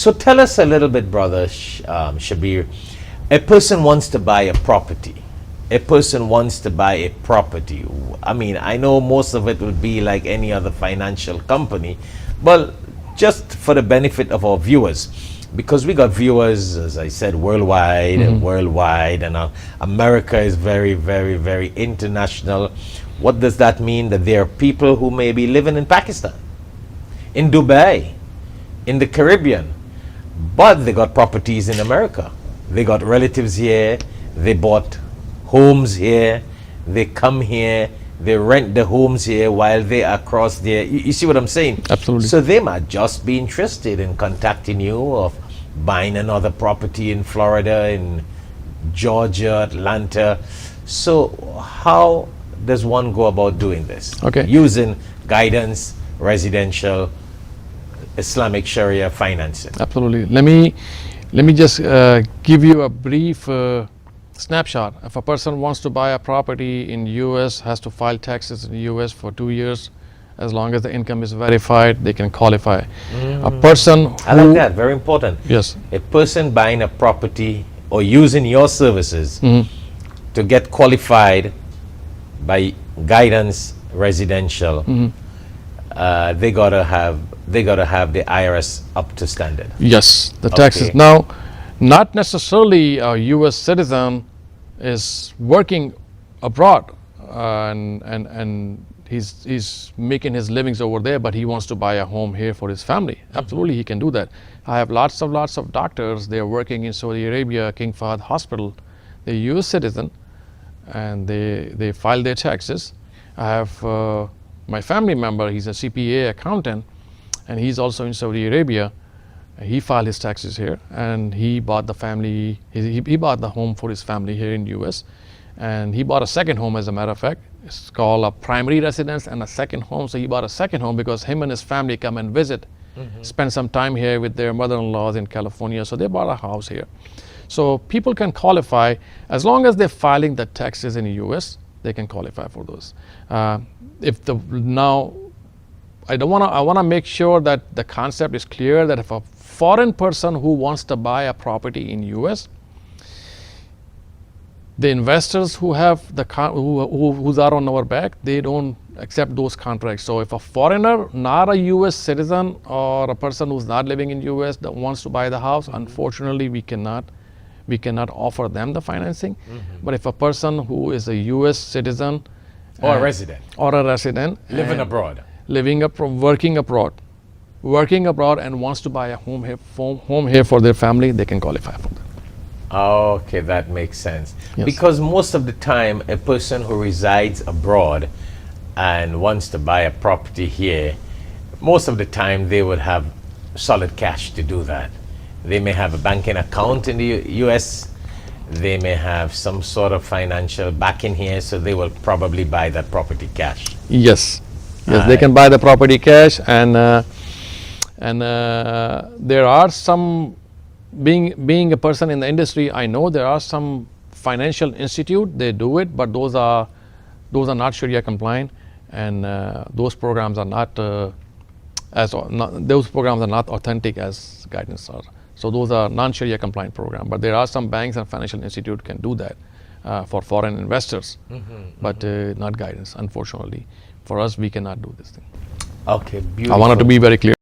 So tell us a little bit, brother Shabeer. A person wants to buy a property. A person wants to buy a property. I mean, I know most of it would be like any other financial company, but just for the benefit of our viewers, because we got viewers, as I said, worldwide and America is very, very, very international. What does that mean? That there are people who may be living in Pakistan, in Dubai, in the Caribbean, but they got properties in America. They got relatives here, they bought homes here, they come here, they rent the homes here while they are across there. You see what I'm saying? Absolutely. So they might just be interested in contacting you of buying another property in Florida, in Georgia, Atlanta. So how does one go about doing this? Okay. Using guidance, residential, Islamic Sharia financing. Absolutely. Let me just give you a brief snapshot. If a person wants to buy a property in U.S., has to file taxes in the U.S. for 2 years, as long as the income is verified, they can qualify. A person who, I like that, very important. Yes. A person buying a property or using your services to get qualified by guidance residential, they gotta have the IRS up to standard. Yes, the taxes. Okay. Now, not necessarily a U.S. citizen is working abroad and he's making his livings over there, but he wants to buy a home here for his family. Absolutely, he can do that. I have lots of doctors. They are working in Saudi Arabia, King Fahd Hospital. They're U.S. citizen, and they file their taxes. I have my family member. He's a CPA accountant, and he's also in Saudi Arabia. He filed his taxes here, and he bought the family. He bought the home for his family here in U.S. And he bought a second home, as a matter of fact. It's called a primary residence and a second home. So he bought a second home because him and his family come and visit, spend some time here with their mother-in-laws in California. So they bought a house here. So people can qualify as long as they're filing the taxes in the U.S. They can qualify for those. I want to make sure that the concept is clear that if a foreign person who wants to buy a property in U.S., the investors who have who's are on our back, they don't accept those contracts. So if a foreigner, not a U.S. citizen or a person who's not living in U.S. that wants to buy the house, unfortunately we cannot offer them the financing. But if a person who is a U.S. citizen Or a resident living abroad, working abroad and wants to buy a home here for their family, they can qualify for that. Okay, that makes sense. Yes. Because most of the time, a person who resides abroad and wants to buy a property here, most of the time they would have solid cash to do that. They may have a banking account in the U.S., they may have some sort of financial backing here, so they will probably buy that property cash. Yes, they can buy the property cash, and there are some, being a person in the industry, I know there are some financial institute, they do it, but those are not Sharia compliant, and those programs are not authentic as guidance are. So those are non-Sharia compliant program, but there are some banks and financial institute can do that for foreign investors, but not guidance. Unfortunately, for us, we cannot do this thing. Okay, beautiful. I wanted to be very clear.